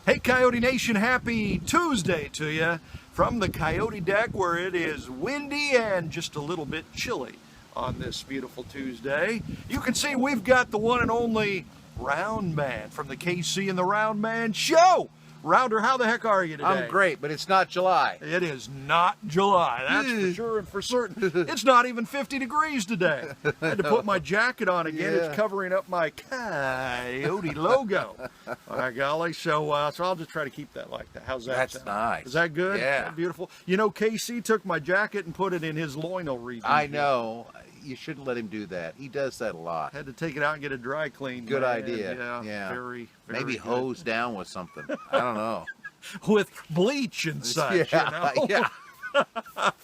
Hey Coyote Nation, happy Tuesday to you from the Coyote Deck where it is windy and just a little bit chilly on this beautiful Tuesday. You can see we've got the one and only Roundman from the KC and the Roundman Show. Rounder, how the heck are you today? I'm great, but it's not July. It is not July, that's for sure and for certain. It's not even 50 degrees today. I had to put my jacket on again. Yeah. It's covering up my Coyote logo. By golly, so I'll just try to keep that like that. How's that That's sound? nice. Is that good? Yeah. Is that beautiful? You know, KC took my jacket and put it in his loinal region. I know. You shouldn't let him do that. He does that a lot. Had to take it out and get it dry cleaned. Good man. idea. Yeah. Very Maybe good. hose down with something. I don't know. With bleach and such, Yeah, you know? yeah.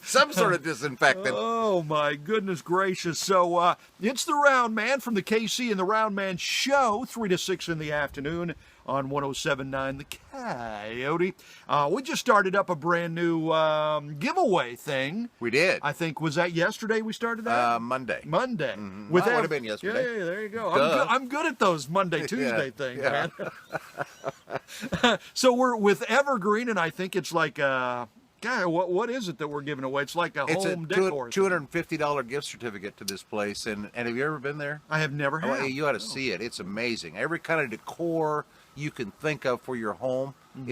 Some sort of disinfectant. Oh my goodness gracious. So it's the Roundman from the KC and the Roundman Show, 3 to 6 in the afternoon on 107.9 The Coyote. We just started up a brand new giveaway thing. We did. I think, was that yesterday we started that? Monday. Monday. Mm-hmm. Well, it would have been yesterday. Yeah, there you go. Duh. I'm good at those Monday, Tuesday Yeah, things, yeah. man. So we're with Evergreen, and I think it's like God, what is it that we're giving away? It's like a It's home a decor. $250 gift certificate to this place. And have you ever been there? I have never had. Oh, you ought to see it. It's amazing. Every kind of decor you can think of for your home. Mm-hmm.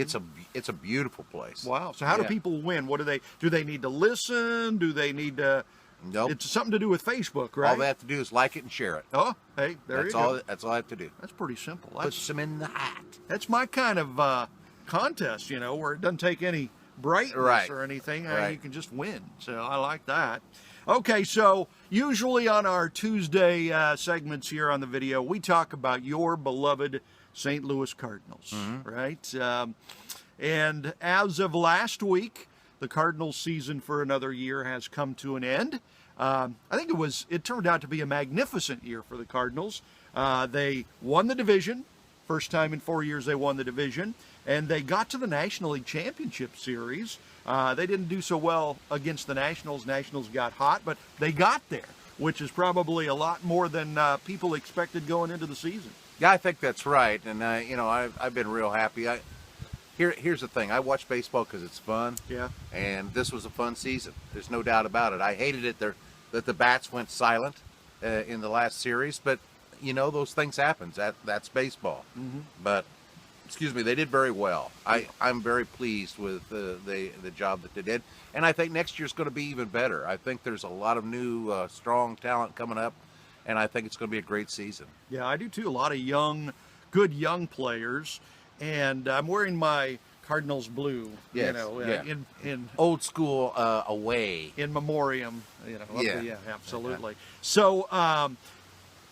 It's a beautiful place. Wow. So how do Yeah. people win? What do they need to listen? Do they need to? Nope. It's something to do with Facebook, right? All they have to do is like it and share it. Oh, hey, there you go. That's all I have to do. That's pretty simple. Put some in the hat. That's my kind of contest, you know, where it doesn't take any brightness Right. or anything. Right. You can just win. So I like that. Okay, so usually on our Tuesday segments here on the video, we talk about your beloved St. Louis Cardinals, right? And as of last week, the Cardinals season for another year has come to an end. I think it turned out to be a magnificent year for the Cardinals. They won the division. First time in 4 years they won the division. And they got to the National League Championship Series. They didn't do so well against the Nationals. Nationals got hot, but they got there, which is probably a lot more than people expected going into the season. Yeah, I think that's right. And, I've been real happy. Here's the thing. I watch baseball because it's fun. Yeah. And this was a fun season. There's no doubt about it. I hated it that the bats went silent in the last series. But, those things happen. That's baseball. Mm-hmm. But, they did very well. I'm very pleased with the job that they did. And I think next year's going to be even better. I think there's a lot of new, strong talent coming up. And I think it's going to be a great season. Yeah, I do too. A lot of good young players. And I'm wearing my Cardinals blue, Yes, yeah. in Old school away. in memoriam, Yeah. absolutely. So,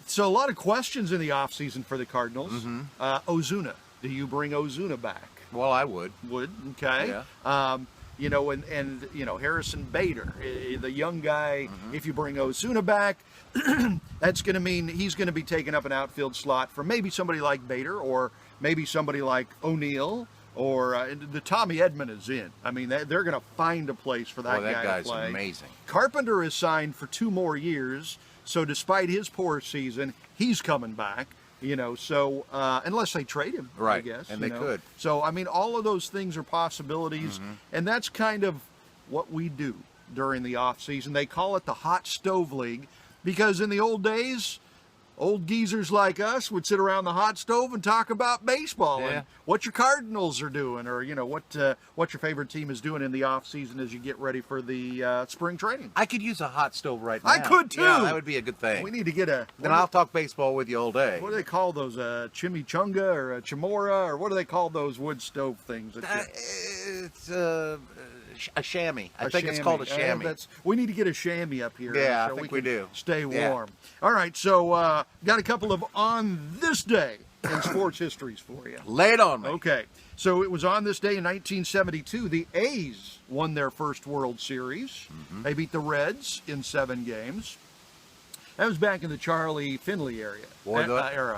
so a lot of questions in the off season for the Cardinals. Mm-hmm. Ozuna, do you bring Ozuna back? Well, I would. Would, okay. Yeah. And Harrison Bader, the young guy. If you bring Ozuna back, that's going to mean he's going to be taking up an outfield slot for maybe somebody like Bader or maybe somebody like O'Neill. Or the Tommy Edman is in. I mean, they're going to find a place for that guy that guy's to play. amazing. Carpenter is signed for 2 more years, so despite his poor season, he's coming back. So unless they trade him, Right, I guess. and they could. So, I mean, all of those things are possibilities, and that's kind of what we do during the off season. They call it the Hot Stove League because in the old days, old geezers like us would sit around the hot stove and talk about baseball and what your Cardinals are doing, or what your favorite team is doing in the off season as you get ready for the spring training. I could use a hot stove right now. I could too. Yeah, that would be a good thing. We need to get Then I'll talk baseball with you all day. What do they call those? Chimichanga or a chimora, or what do they call those wood stove things? It's a chamois. I think it's called a chamois. We need to get a chamois up here. Yeah, so I think we we do. Stay Yeah. warm. All right, so got a couple of on this day in sports histories for you. Lay it on me. Okay, so it was on this day in 1972. The A's won their first World Series. They beat the Reds in 7 games. That was back in the Charlie Finley era.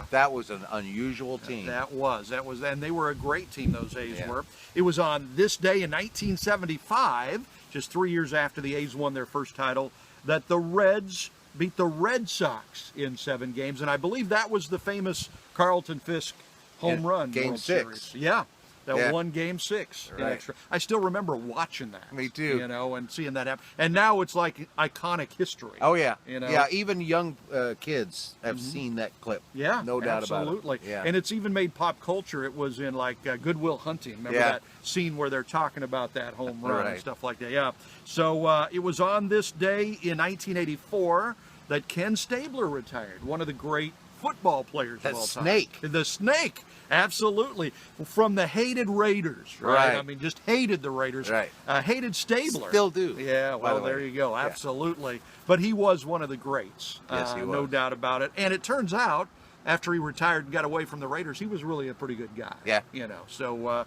That was an unusual team. That was, and they were a great team, those A's Yeah. were. It was on this day in 1975, just 3 years after the A's won their first title, that the Reds beat the Red Sox in 7 games, and I believe that was the famous Carlton Fisk home run. Game World 6. Series. Yeah. that won Game 6 in extra. I still remember watching that. Me too. You know, and seeing that happen. And now it's like iconic history. Oh yeah, you know? Yeah. Even young kids have seen that clip. Yeah, no doubt absolutely. about it. Yeah, and it's even made pop culture. It was in like Good Will Hunting. Remember that scene where they're talking about that home run and stuff like that? Yeah. So it was on this day in 1984 that Ken Stabler retired, one of the great football players of all time. The Snake, absolutely. From the hated Raiders, right? I mean, just hated the Raiders. Right. Hated Stabler. Still do. Yeah, well, there you go. Absolutely. But he was one of the greats. Yes, he was. No doubt about it. And it turns out, after he retired and got away from the Raiders, he was really a pretty good guy. Yeah. You know, so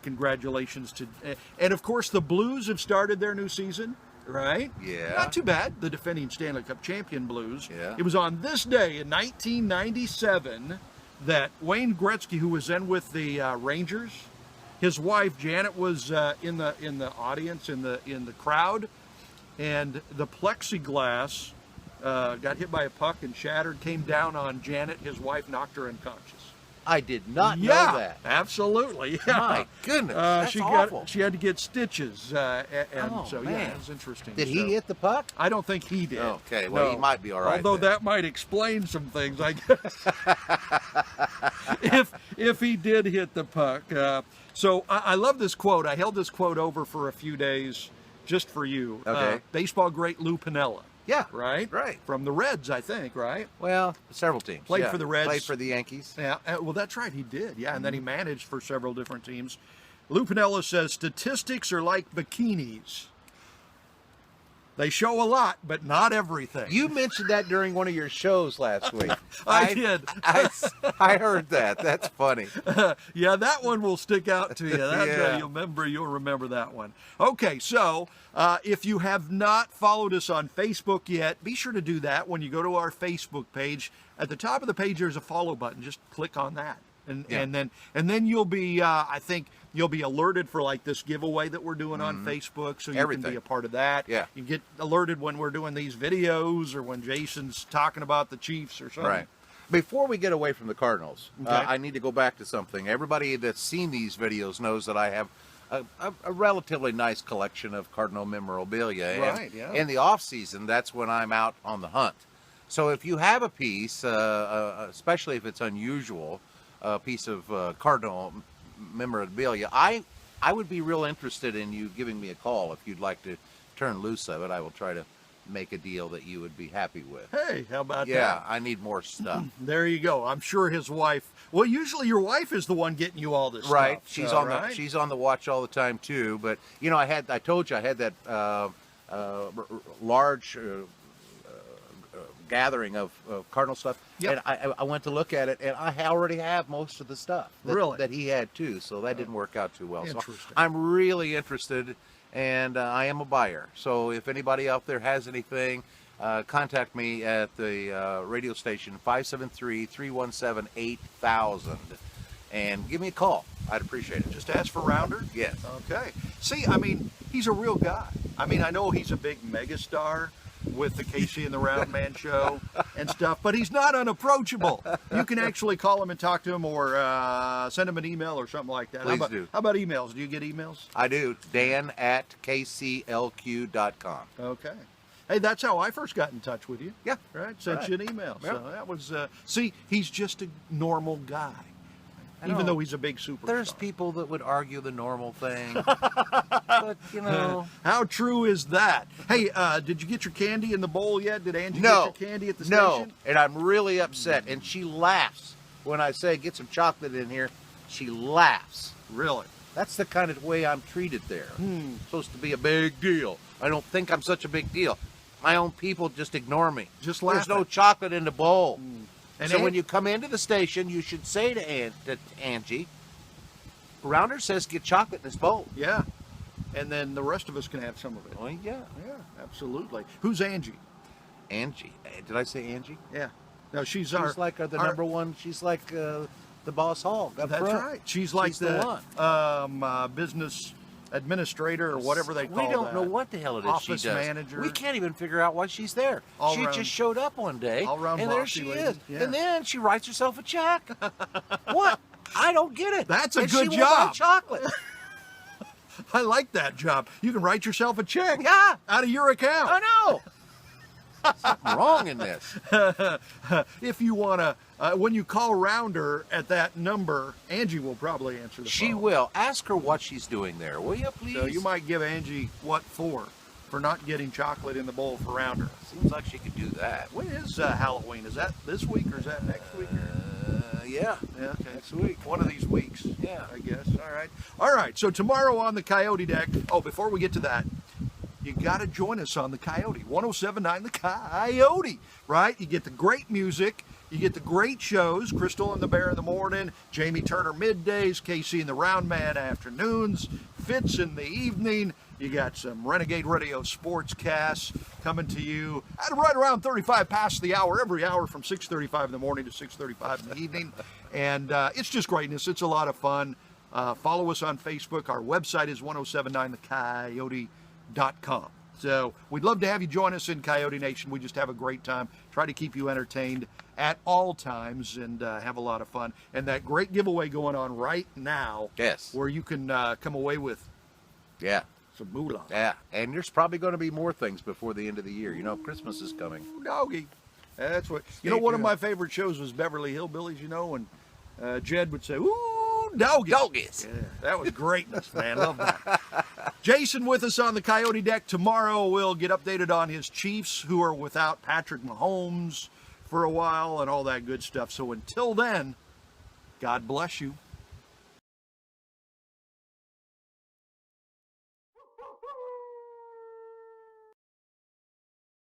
congratulations to... And, of course, the Blues have started their new season. Right? Yeah. Not too bad. The defending Stanley Cup champion Blues. Yeah. It was on this day in 1997 that Wayne Gretzky, who was then with the Rangers, his wife Janet was in the audience in the crowd, and the plexiglass got hit by a puck and shattered. Came down on Janet. His wife knocked her unconscious. I did not know that. Absolutely. Yeah. My goodness, that's awful. She had to get stitches, and so man. yeah, it was interesting. Did he hit the puck? I don't think he did. Okay, well, he might be all right. Although then. that might explain some things, I guess. if he did hit the puck. So I love this quote. I held this quote over for a few days just for you. Okay. Baseball great Lou Pinella. Yeah. Right? Right. From the Reds, I think, right? Well, several teams. Played for the Reds. Played for the Yankees. Yeah, well, that's right, he did. Yeah, and then he managed for several different teams. Lou Pinella says, statistics are like bikinis. They show a lot, but not everything. You mentioned that during one of your shows last week. I did. I heard that. That's funny. Yeah, that one will stick out to you. Yeah. You'll remember that one. Okay, so if you have not followed us on Facebook yet, be sure to do that when you go to our Facebook page. At the top of the page, there's a follow button. Just click on that. And then you'll be I think you'll be alerted for like this giveaway that we're doing on Facebook, so you can be a part of that. Yeah. You get alerted when we're doing these videos or when Jason's talking about the Chiefs or something. Right. Before we get away from the Cardinals, Okay. I need to go back to something. Everybody that's seen these videos knows that I have a relatively nice collection of Cardinal memorabilia. Right, yeah. In the off season, that's when I'm out on the hunt. So if you have a piece, especially if it's unusual, a piece of Cardinal memorabilia, I would be real interested in you giving me a call if you'd like to turn loose of it. I will try to make a deal that you would be happy with. Hey, how about that? Yeah, I need more stuff. There you go. I'm sure his wife. Well, usually your wife is the one getting you all this Right. stuff. She's on the watch all the time too. But you know, I told you I had that large gathering of Cardinal stuff. Yep. And I went to look at it, and I already have most of the stuff that he had too. So that didn't work out too well. So I'm really interested, and I am a buyer. So if anybody out there has anything, contact me at the radio station 573-317-8000 and give me a call. I'd appreciate it. Just ask for Rounder? Yes. Okay. See, I mean, he's a real guy. I mean, I know he's a big megastar with the Casey and the Roundman show and stuff, but he's not unapproachable. You can actually call him and talk to him, or send him an email or something like that. Please do. How about emails? Do you get emails? I do. Dan@kclq.com. Okay. Hey, that's how I first got in touch with you. Yeah. Right? Sent you an email. So that was, see, he's just a normal guy. Even though he's a big superstar. There's people that would argue the normal thing. But, you know. How true is that? Hey, did you get your candy in the bowl yet? Did Angie get your candy at the station? No, and I'm really upset. And she laughs when I say get some chocolate in here. She laughs. Really? That's the kind of way I'm treated there. Supposed to be a big deal. I don't think I'm such a big deal. My own people just ignore me. Just laugh. There's no chocolate in the bowl. And so when you come into the station, you should say to Angie, Rounder says get chocolate in this bowl. Yeah. And then the rest of us can have some of it. Oh, yeah. Yeah, absolutely. Who's Angie? Angie. Did I say Angie? Yeah. No, she's like the number one. She's like the boss hog. That's right. She's like the business administrator or whatever they call that. We don't know what the hell it is Office she does. manager. We can't even figure out why she's there. She just showed up one day, and there she is. Yeah. And then she writes herself a check. What? I don't get it. That's a And good she won't buy job. chocolate. I like that job. You can write yourself a check Yeah. out of your account. I know. Something wrong in this. If you want to, when you call Rounder at that number, Angie will probably answer the phone. She will. Ask her what she's doing there, will you, please? So you might give Angie what for not getting chocolate in the bowl for Rounder. Seems like she could do that. When is Halloween? Is that this week or is that next week? Yeah. Yeah, okay. Next week. One of these weeks. Yeah. I guess. All right. So tomorrow on the Coyote Deck. Oh, before we get to that, you got to join us on the Coyote. 107.9 The Coyote, right? You get the great music. You get the great shows. Crystal and the Bear in the morning. Jamie Turner middays. Casey and the Roundman afternoons. Fitz in the evening. You got some Renegade Radio sportscasts coming to you at right around 35 past the hour, every hour from 6:35 in the morning to 6:35 in the evening. And it's just greatness. It's a lot of fun. Follow us on Facebook. Our website is 1079thecoyote.com. So we'd love to have you join us in Coyote Nation. We just have a great time. Try to keep you entertained at all times and have a lot of fun. And that great giveaway going on right now. Yes. Where you can come away with Yeah. some moolah. Yeah. And there's probably going to be more things before the end of the year. You know, Christmas is coming. Ooh, doggy. That's what. Stay One of tuned. my favorite shows was Beverly Hillbillies, and Jed would say, ooh, doggy. Doggies. Yeah, that was greatness, man. Love that. Jason with us on the Coyote Deck. Tomorrow we'll get updated on his Chiefs, who are without Patrick Mahomes for a while and all that good stuff. So until then, God bless you.